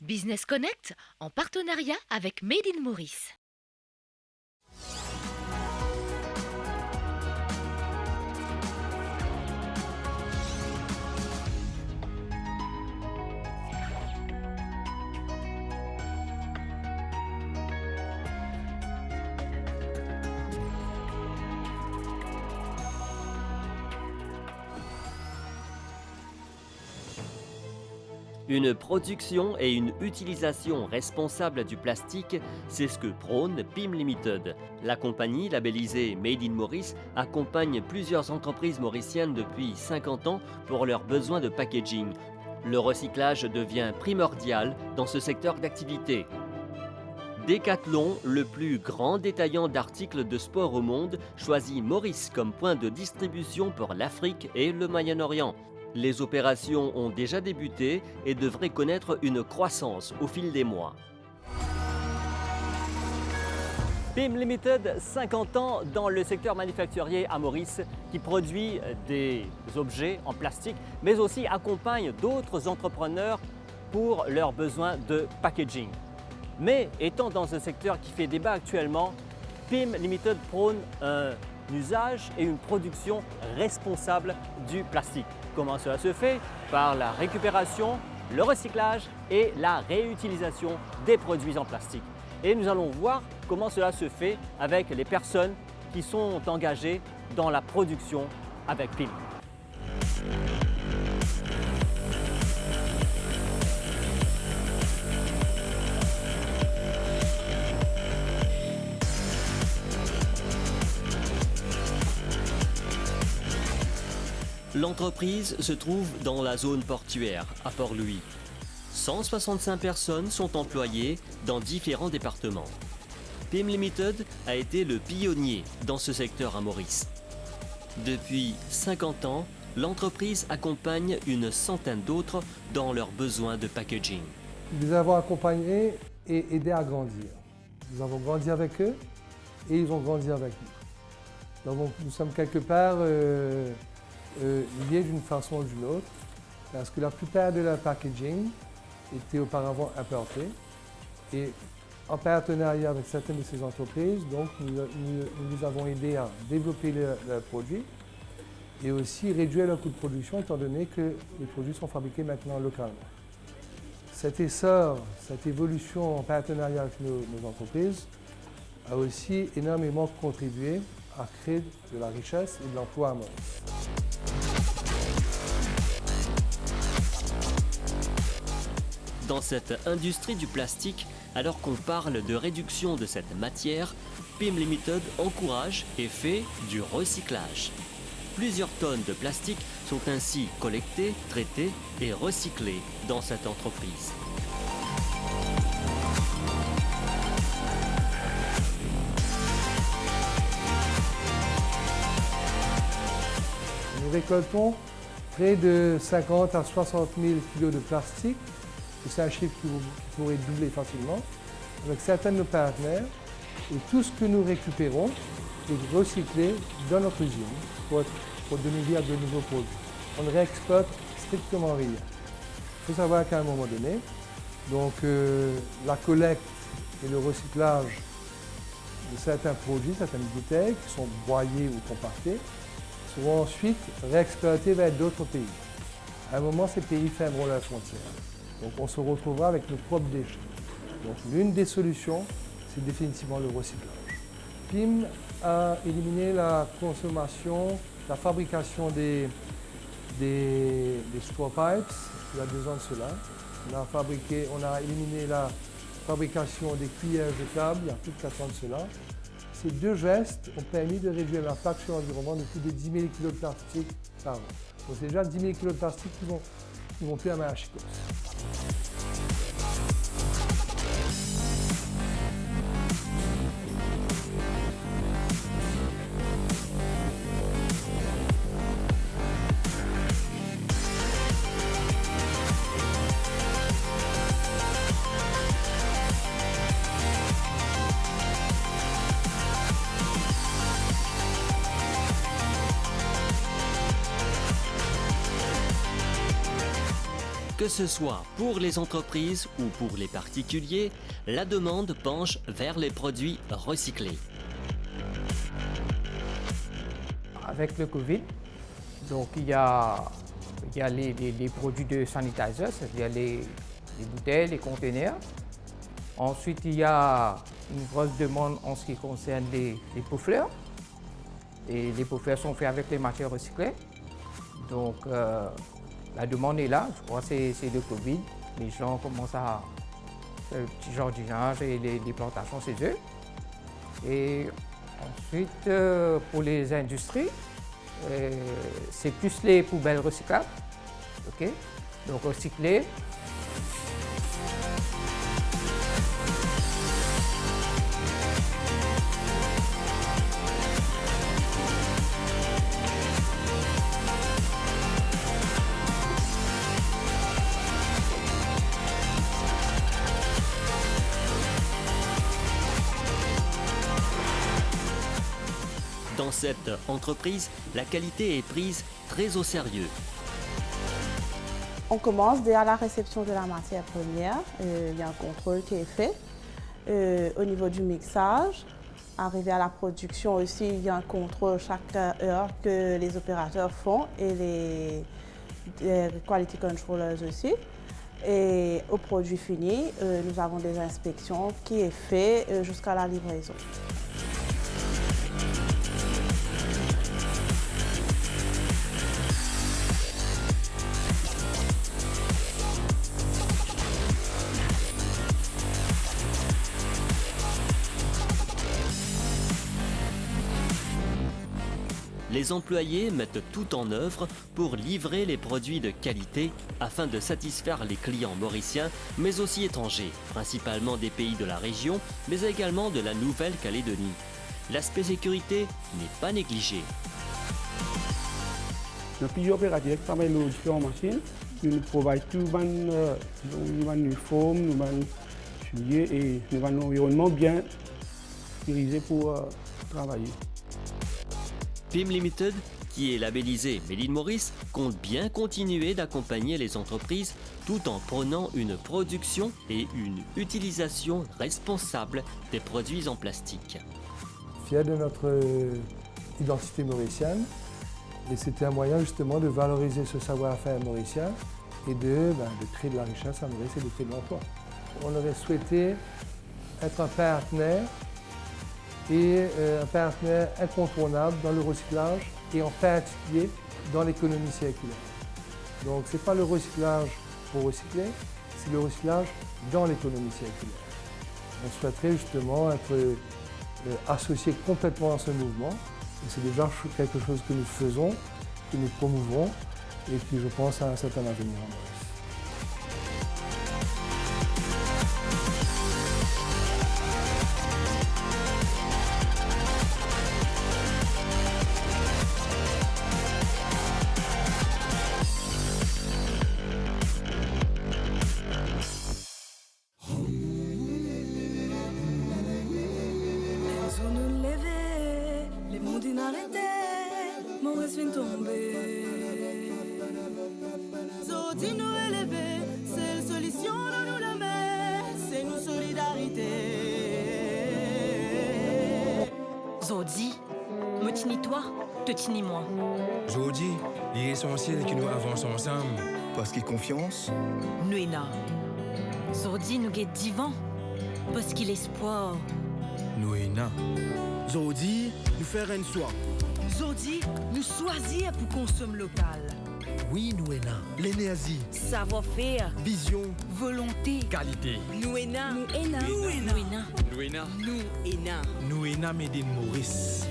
Business Connect en partenariat avec Made in Maurice. Une production et une utilisation responsable du plastique, c'est ce que prône PIM Limited. La compagnie labellisée Made in Maurice accompagne plusieurs entreprises mauriciennes depuis 50 ans pour leurs besoins de packaging. Le recyclage devient primordial dans ce secteur d'activité. Decathlon, le plus grand détaillant d'articles de sport au monde, choisit Maurice comme point de distribution pour l'Afrique et le Moyen-Orient. Les opérations ont déjà débuté et devraient connaître une croissance au fil des mois. PIM Limited, 50 ans dans le secteur manufacturier à Maurice, qui produit des objets en plastique, mais aussi accompagne d'autres entrepreneurs pour leurs besoins de packaging. Mais étant dans un secteur qui fait débat actuellement, PIM Limited prône un usage et une production responsable du plastique. Comment cela se fait? Par la récupération, le recyclage et la réutilisation des produits en plastique. Et nous allons voir comment cela se fait avec les personnes qui sont engagées dans la production avec PIM. L'entreprise se trouve dans la zone portuaire, à Port-Louis. 165 personnes sont employées dans différents départements. PIM Limited a été le pionnier dans ce secteur à Maurice. Depuis 50 ans, l'entreprise accompagne une centaine d'autres dans leurs besoins de packaging. Nous les avons accompagnés et aidés à grandir. Nous avons grandi avec eux et ils ont grandi avec nous. Donc nous sommes quelque part liés d'une façon ou d'une autre, parce que la plupart de leur packaging était auparavant importé. Et en partenariat avec certaines de ces entreprises, donc nous les avons aidés à développer leurs produits et aussi réduire leur coût de production, étant donné que les produits sont fabriqués maintenant localement. Cet essor, cette évolution en partenariat avec nos entreprises a aussi énormément contribué à créer de la richesse et de l'emploi à Maurice. Dans cette industrie du plastique, alors qu'on parle de réduction de cette matière, PIM Limited encourage et fait du recyclage. Plusieurs tonnes de plastique sont ainsi collectées, traitées et recyclées dans cette entreprise. Nous récoltons près de 50 à 60 000 kg de plastique. C'est un chiffre qui pourrait doubler facilement avec certains de nos partenaires. Et tout ce que nous récupérons est recyclé dans notre usine pour donner vie à de nouveaux produits. On ne réexploite strictement rien. Il faut savoir qu'à un moment donné, donc, la collecte et le recyclage de certains produits, certaines bouteilles qui sont broyées ou compactées, seront ensuite réexploités vers d'autres pays. À un moment, ces pays fermeront leurs frontières. Donc on se retrouvera avec nos propres déchets. Donc l'une des solutions, c'est définitivement le recyclage. PIM a éliminé la consommation, la fabrication des straw pipes il y a 2 ans de cela. On a éliminé la fabrication des cuillères jetables il y a plus de 4 ans de cela. Ces 2 gestes ont permis de réduire l'impact sur l'environnement de plus de 10 000 kg de plastique par an. Donc c'est déjà 10 000 kg de plastique qui vont plus à Marachicos. Que ce soit pour les entreprises ou pour les particuliers, la demande penche vers les produits recyclés. Avec le Covid, donc il y a les produits de sanitizer, c'est-à-dire les bouteilles, les containers. Ensuite, il y a une grosse demande en ce qui concerne les pots-fleurs. Et les pots-fleurs sont faits avec les matières recyclées. Donc, la demande est là. Je crois que c'est le Covid. Les gens commencent à faire le petit jardinage et les plantations chez eux. Et ensuite, pour les industries, c'est plus les poubelles recyclables. OK? Donc, recyclées. Dans cette entreprise, la qualité est prise très au sérieux. On commence dès à la réception de la matière première. Il y a un contrôle qui est fait. Au niveau du mixage, arrivé à la production aussi, il y a un contrôle chaque heure que les opérateurs font et les quality controllers aussi. Et au produit fini, nous avons des inspections qui est fait jusqu'à la livraison. Les employés mettent tout en œuvre pour livrer les produits de qualité afin de satisfaire les clients mauriciens, mais aussi étrangers, principalement des pays de la région, mais également de la Nouvelle-Calédonie. L'aspect sécurité n'est pas négligé. Nos plusieurs opérateurs qui travaillent sur différentes machines, nous providons tout nos uniformes, nos souliers et nos environnements bien dirigés pour travailler. PIM Limited, qui est labellisé Made in Maurice, compte bien continuer d'accompagner les entreprises tout en prônant une production et une utilisation responsable des produits en plastique. Fiers de notre identité mauricienne, et c'était un moyen justement de valoriser ce savoir-faire mauricien et de créer de la richesse à Maurice et de créer de l'emploi. On aurait souhaité être un partenaire et un partenaire incontournable dans le recyclage et en particulier dans l'économie circulaire. Donc ce n'est pas le recyclage pour recycler, c'est le recyclage dans l'économie circulaire. On souhaiterait justement être associé complètement à ce mouvement et c'est déjà quelque chose que nous faisons, que nous promouvons et qui je pense a un certain avenir en Maurice. Maurice vient tomber. Zodi nous élever, c'est la solution dans nous la mer, c'est nous solidarité. Zodi, me tini-toi, te tini-moi. Zodi, l'essentiel que nous avançons ensemble. Parce qu'il confiance. Nuena. Zodi nous guette divan, parce qu'il espoir. Nuena. Zodi, nous faire une soie. Zodi nous choisir pour consommer local. Oui, Nuena. L'énergie. Savoir-faire. Vision. Volonté. Qualité. Nuena. Nuena. Nuena. Nuena. Nuena. Nuena Made in Maurice.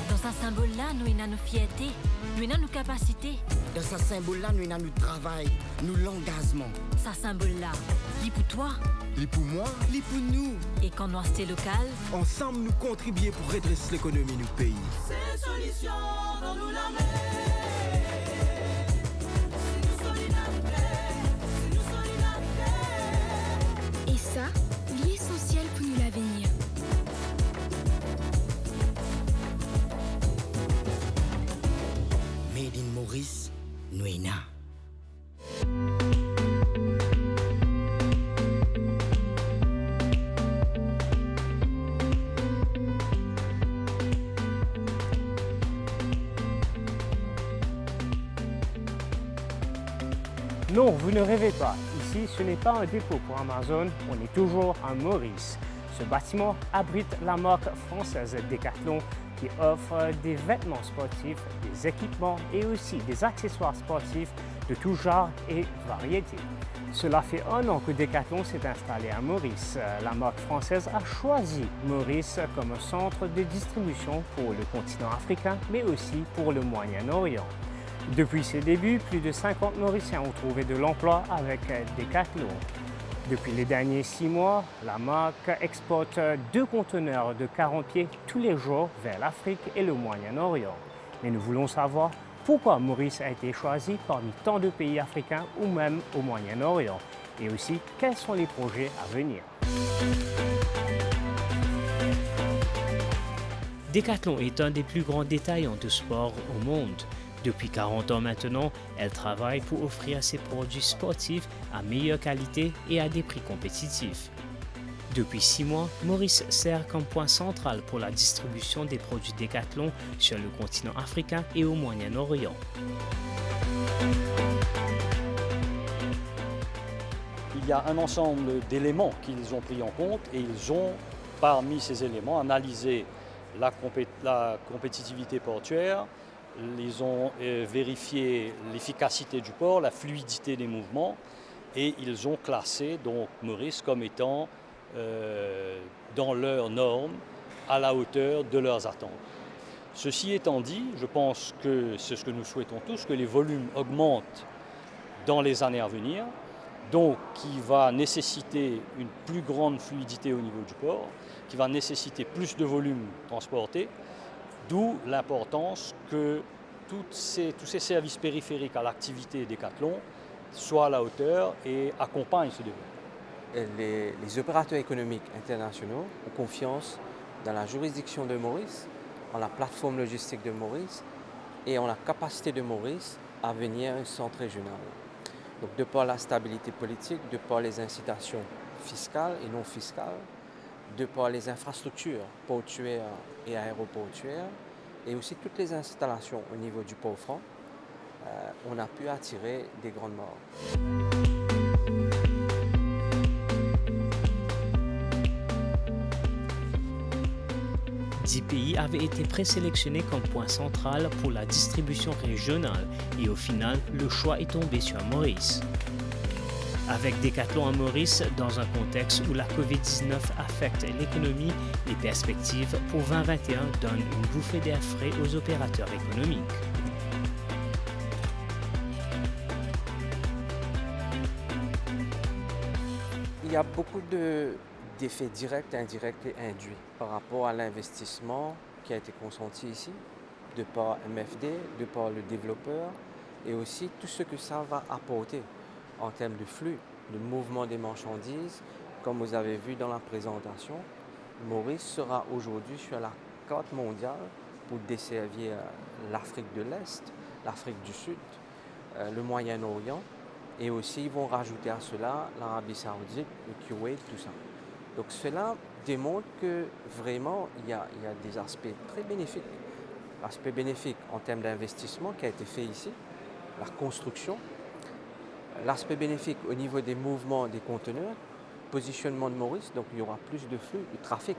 Dans ce symbole-là, Nuena nos fierté, Nuena nos capacités. Dans ce symbole-là, Nuena nous travail, nous l'engagement. Ce symbole-là, lit pour toi, lit pour moi, lit pour nous. Et quand nous restons local, ensemble nous contribuer pour redresser l'économie du pays. C'est solution dans nous la mer. Et ça, l'essentiel pour nous l'avenir. Made in Maurice, Nuena. Non, vous ne rêvez pas. Ici, ce n'est pas un dépôt pour Amazon, on est toujours à Maurice. Ce bâtiment abrite la marque française Decathlon qui offre des vêtements sportifs, des équipements et aussi des accessoires sportifs de tout genre et variété. Cela fait 1 an que Decathlon s'est installé à Maurice. La marque française a choisi Maurice comme un centre de distribution pour le continent africain, mais aussi pour le Moyen-Orient. Depuis ses débuts, plus de 50 Mauriciens ont trouvé de l'emploi avec Decathlon. Depuis les derniers 6 mois, la marque exporte 2 conteneurs de 40 pieds tous les jours vers l'Afrique et le Moyen-Orient. Mais nous voulons savoir pourquoi Maurice a été choisi parmi tant de pays africains ou même au Moyen-Orient, et aussi quels sont les projets à venir. Decathlon est un des plus grands détaillants de sport au monde. Depuis 40 ans maintenant, elle travaille pour offrir ses produits sportifs à meilleure qualité et à des prix compétitifs. Depuis 6 mois, Maurice sert comme point central pour la distribution des produits Decathlon sur le continent africain et au Moyen-Orient. Il y a un ensemble d'éléments qu'ils ont pris en compte et ils ont, parmi ces éléments, analysé la compétitivité portuaire, ils ont vérifié l'efficacité du port, la fluidité des mouvements et ils ont classé donc Maurice comme étant dans leurs normes, à la hauteur de leurs attentes. Ceci étant dit, je pense que c'est ce que nous souhaitons tous, que les volumes augmentent dans les années à venir, donc qui va nécessiter une plus grande fluidité au niveau du port, qui va nécessiter plus de volumes transportés, d'où l'importance que tous ces services périphériques à l'activité Decathlon soient à la hauteur et accompagnent ce développement. Les opérateurs économiques internationaux ont confiance dans la juridiction de Maurice, en la plateforme logistique de Maurice et en la capacité de Maurice à venir un centre régional. Donc, de par la stabilité politique, de par les incitations fiscales et non fiscales, de par les infrastructures portuaires et aéroportuaires et aussi toutes les installations au niveau du port franc, on a pu attirer des grandes marques. 10 pays avaient été présélectionnés comme point central pour la distribution régionale et au final, le choix est tombé sur Maurice. Avec Decathlon à Maurice, dans un contexte où la COVID-19 affecte l'économie, les perspectives pour 2021 donnent une bouffée d'air frais aux opérateurs économiques. Il y a beaucoup d'effets directs, indirects et induits par rapport à l'investissement qui a été consenti ici, de par MFD, de par le développeur et aussi tout ce que ça va apporter en termes de flux, de mouvement des marchandises. Comme vous avez vu dans la présentation, Maurice sera aujourd'hui sur la carte mondiale pour desservir l'Afrique de l'Est, l'Afrique du Sud, le Moyen-Orient et aussi ils vont rajouter à cela l'Arabie Saoudite, le Koweït, tout ça. Donc cela démontre que vraiment il y a des aspects très bénéfiques. L'aspect bénéfique en termes d'investissement qui a été fait ici, la construction, l'aspect bénéfique au niveau des mouvements des conteneurs, positionnement de Maurice, donc il y aura plus de flux, de trafic.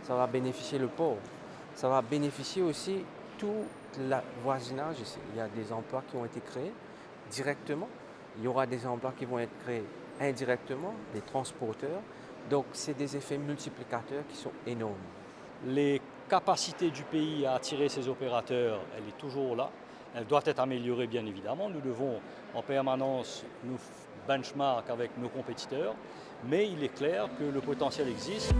Ça va bénéficier le port. Ça va bénéficier aussi tout le voisinage ici. Il y a des emplois qui ont été créés directement. Il y aura des emplois qui vont être créés indirectement, des transporteurs. Donc c'est des effets multiplicateurs qui sont énormes. Les capacités du pays à attirer ces opérateurs, elle est toujours là. Elle doit être améliorée bien évidemment. Nous devons en permanence nous benchmark avec nos compétiteurs, mais il est clair que le potentiel existe.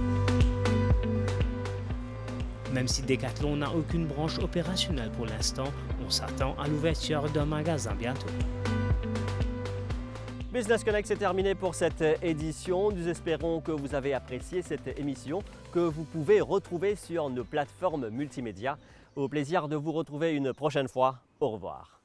Même si Decathlon n'a aucune branche opérationnelle pour l'instant, on s'attend à l'ouverture d'un magasin bientôt. Business Connect, c'est terminé pour cette édition. Nous espérons que vous avez apprécié cette émission que vous pouvez retrouver sur nos plateformes multimédia. Au plaisir de vous retrouver une prochaine fois. Au revoir.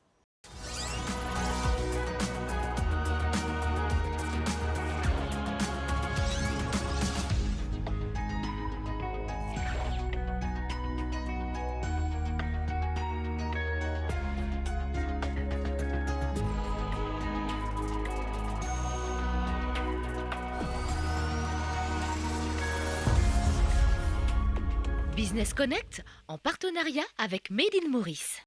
Business Connect en partenariat avec Made in Maurice.